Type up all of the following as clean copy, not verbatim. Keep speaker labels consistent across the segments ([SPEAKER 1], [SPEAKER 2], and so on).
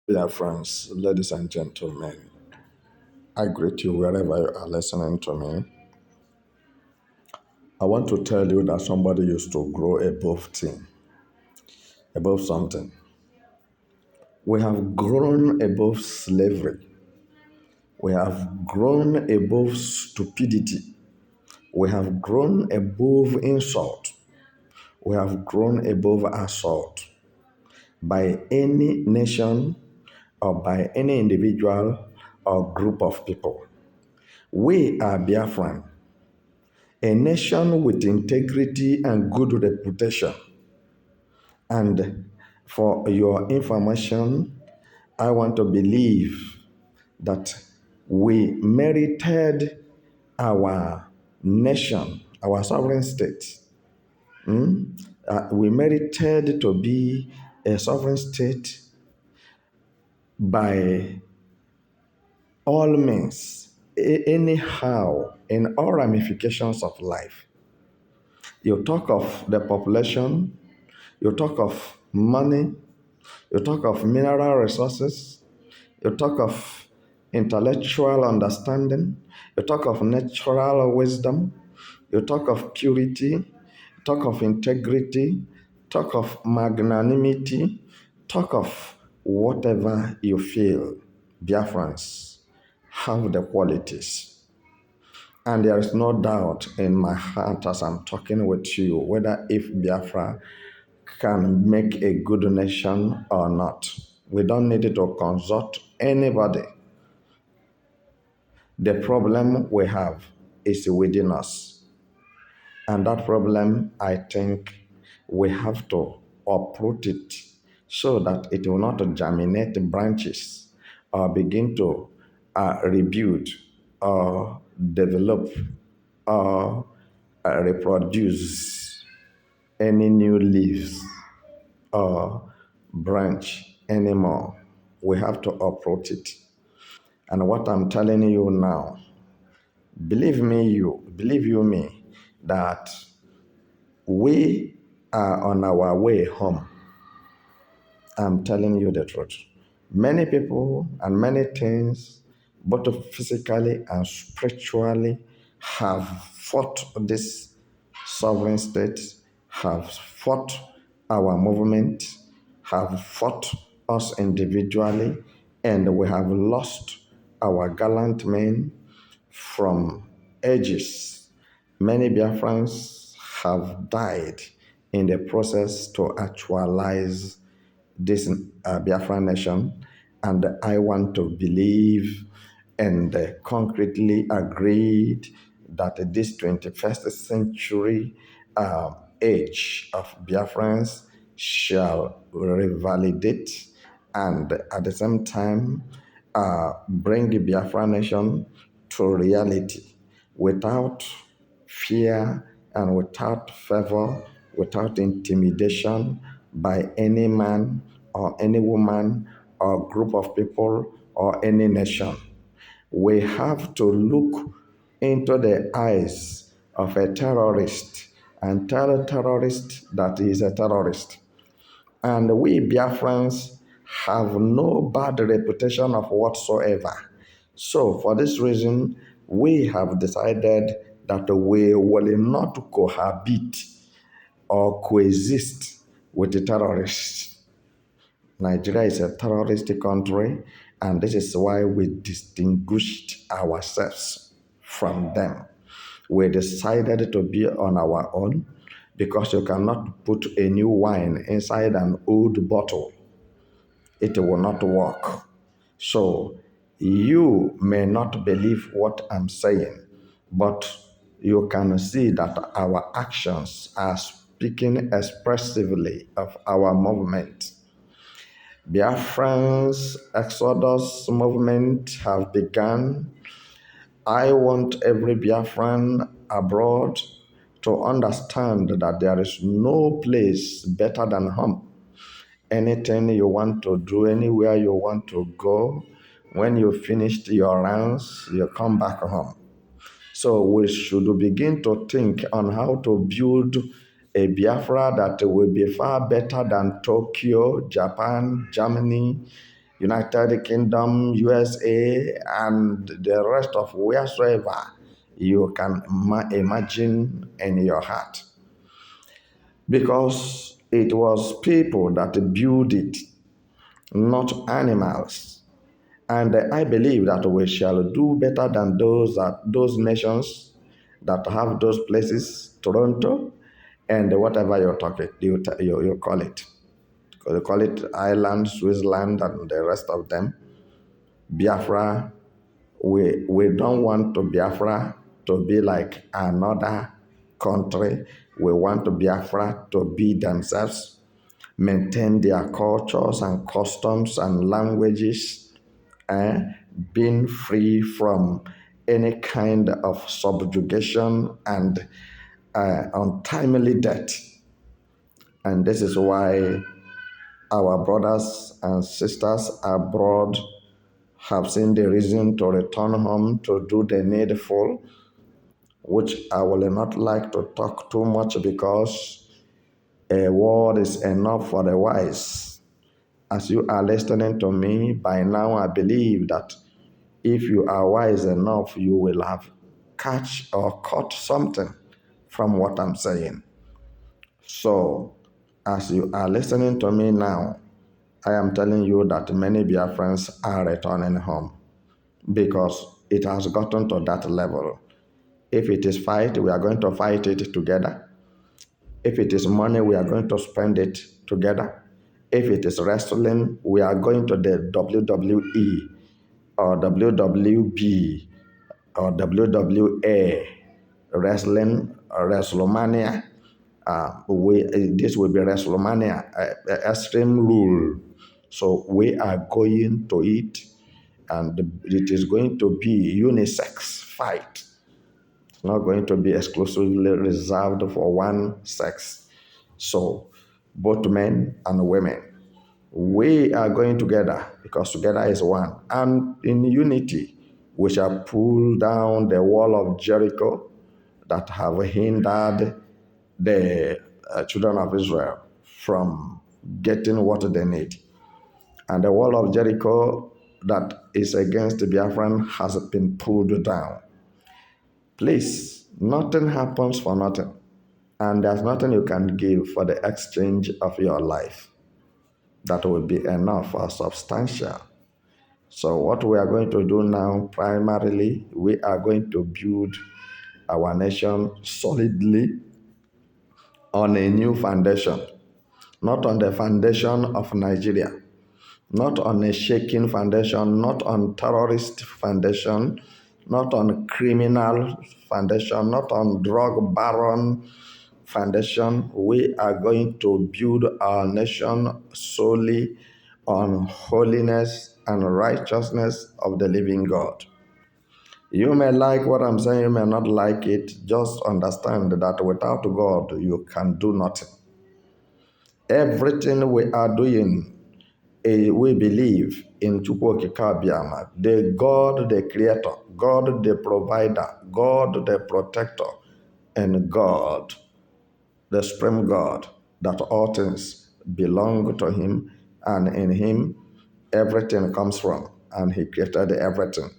[SPEAKER 1] Biafrans, ladies and gentlemen, I greet you wherever you are listening to me. I want to tell you that somebody used to grow above something. We have grown above slavery. We have grown above stupidity. We have grown above insult. We have grown above assault by any nation or by any individual or group of people. We are Biafran, a nation with integrity and good reputation. And for your information, I want to believe that we merited our nation, our sovereign state. We merited to be a sovereign state by all means, anyhow, in all ramifications of life. You talk of the population, you talk of money, you talk of mineral resources, you talk of intellectual understanding, you talk of natural wisdom, you talk of purity, talk of integrity, talk of magnanimity, talk of whatever you feel. Biafrans have the qualities. And there is no doubt in my heart as I'm talking with you whether if Biafra can make a good nation or not. We don't need to consult anybody. The problem we have is within us. And that problem, I think, we have to uproot it so that it will not germinate branches or begin to rebuild or develop or reproduce any new leaves or branch anymore. We have to uproot it. And what I'm telling you now, believe you me, that we are on our way home. I'm telling you the truth. Many people and many things, both physically and spiritually, have fought this sovereign state, have fought our movement, have fought us individually, and we have lost our gallant men from ages. Many Biafrans have died in the process to actualize this Biafran nation, and I want to believe and concretely agreed that this 21st century age of Biafrans shall revalidate and at the same time bring the Biafra nation to reality without fear and without favor, without intimidation by any man or any woman or group of people or any nation. We have to look into the eyes of a terrorist and tell a terrorist that he is a terrorist. And we Biafrans have no bad reputation of whatsoever. So, for this reason, we have decided that we will not cohabit or coexist with the terrorists. Nigeria is a terrorist country, and this is why we distinguished ourselves from them. We decided to be on our own because you cannot put a new wine inside an old bottle. It will not work. So you may not believe what I'm saying, but you can see that our actions are speaking expressively of our movement. Biafran's Exodus movement have begun. I want every Biafran abroad to understand that there is no place better than home. Anything you want to do, anywhere you want to go, when you finished your rounds, you come back home. So we should begin to think on how to build a Biafra that will be far better than Tokyo, Japan, Germany, United Kingdom, USA, and the rest of wheresoever you can imagine in your heart. Because it was people that built it, not animals. And I believe that we shall do better than those nations that have those places, Toronto, and whatever you call it. You call it Ireland, Switzerland, and the rest of them. Biafra, we don't want to Biafra to be like another country. We want to Biafra to be themselves, maintain their cultures and customs and languages, and being free from any kind of subjugation and untimely death. And this is why our brothers and sisters abroad have seen the reason to return home to do the needful, which I will not like to talk too much because a word is enough for the wise. As you are listening to me, by now I believe that if you are wise enough, you will have catch or caught something from what I'm saying. So, as you are listening to me now, I am telling you that many Biafrans are returning home because it has gotten to that level. If it is fight, we are going to fight it together. If it is money, we are going to spend it together. If it is wrestling, we are going to the WWE or WWB or WWA wrestling, WrestleMania. This will be WrestleMania, Extreme Rule. So we are going to it, and it is going to be unisex fight. It's not going to be exclusively reserved for one sex. So both men and women, we are going together because together is one. And in unity, we shall pull down the wall of Jericho that have hindered the children of Israel from getting what they need. And the wall of Jericho that is against the Biafran has been pulled down. Please, nothing happens for nothing. And there's nothing you can give for the exchange of your life that will be enough or substantial. So what we are going to do now, primarily, we are going to build our nation solidly on a new foundation, not on the foundation of Nigeria, not on a shaking foundation, not on terrorist foundation, not on criminal foundation, not on drug baron foundation. We are going to build our nation solely on holiness and righteousness of the living God. You may like what I'm saying, you may not like it. Just understand that without God, you can do nothing. Everything we are doing, we believe in Chukwokikabiama, the God, the creator, God, the provider, God, the protector, and God, the supreme God, that all things belong to him, and in him everything comes from, and he created everything.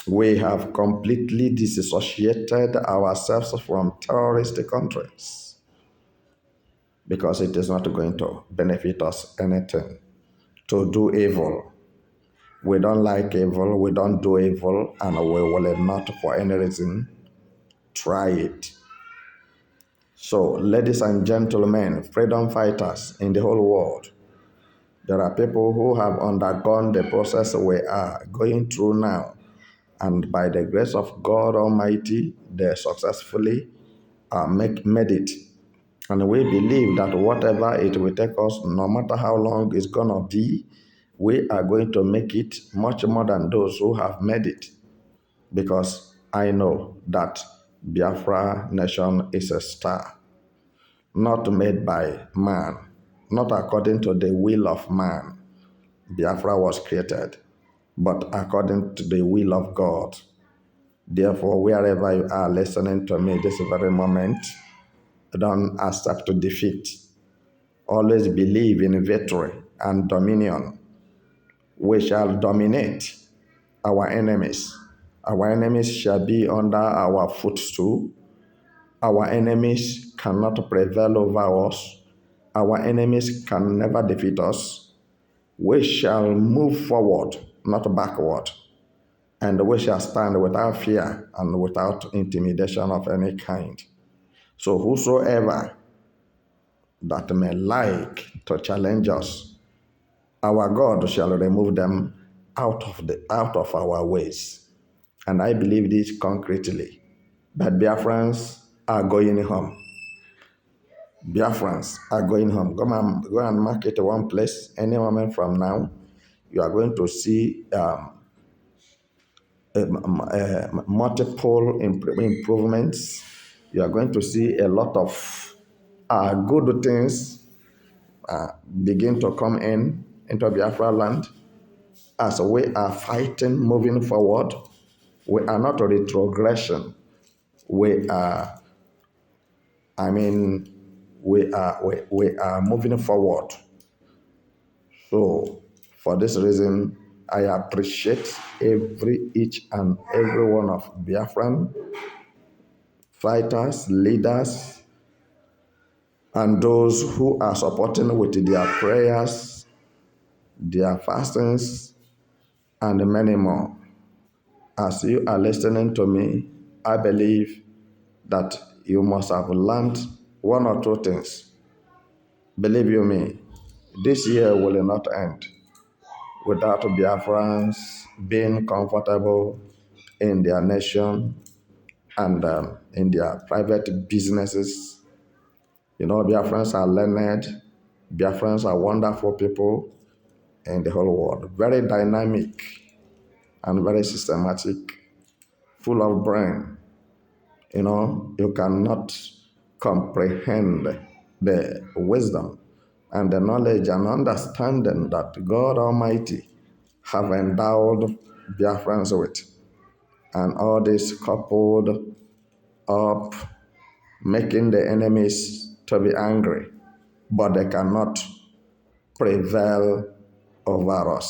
[SPEAKER 1] We have completely disassociated ourselves from terrorist countries because it is not going to benefit us anything to do evil. We don't like evil, we don't do evil, and we will not for any reason try it. So, ladies and gentlemen, freedom fighters in the whole world, there are people who have undergone the process we are going through now. And by the grace of God Almighty, they successfully made it. And we believe that whatever it will take us, no matter how long it's going to be, we are going to make it much more than those who have made it. Because I know that Biafra nation is a star, not made by man, not according to the will of man. Biafra was created, but according to the will of God. Therefore, wherever you are listening to me this very moment, don't accept defeat. Always believe in victory and dominion. we shall dominate our enemies. Our enemies shall be under our footstool. Our enemies cannot prevail over us. Our enemies can never defeat us. We shall move forward, not backward. And we shall stand without fear and without intimidation of any kind. So whosoever that may like to challenge us, our God shall remove them out of our ways. And I believe this concretely, that Biafrans are going home. Biafrans are going home. Go and mark it one place any moment from now. You are going to see multiple improvements. You are going to see a lot of good things begin to come into Biafra land as we are fighting, moving forward. We are not a retrogression. We are, I mean, we are moving forward. So for this reason, I appreciate each and every one of Biafran fighters, leaders, and those who are supporting with their prayers, their fastings, and many more. As you are listening to me, I believe that you must have learned one or two things. Believe you me, this year will not end without Biafrans being comfortable in their nation and in their private businesses. You know, Biafrans are learned. Biafrans are wonderful people in the whole world. Very dynamic and very systematic, full of brain. You know, you cannot comprehend the wisdom and the knowledge and understanding that God Almighty have endowed Biafrans with. And all this coupled up, making the enemies to be angry, but they cannot prevail over us.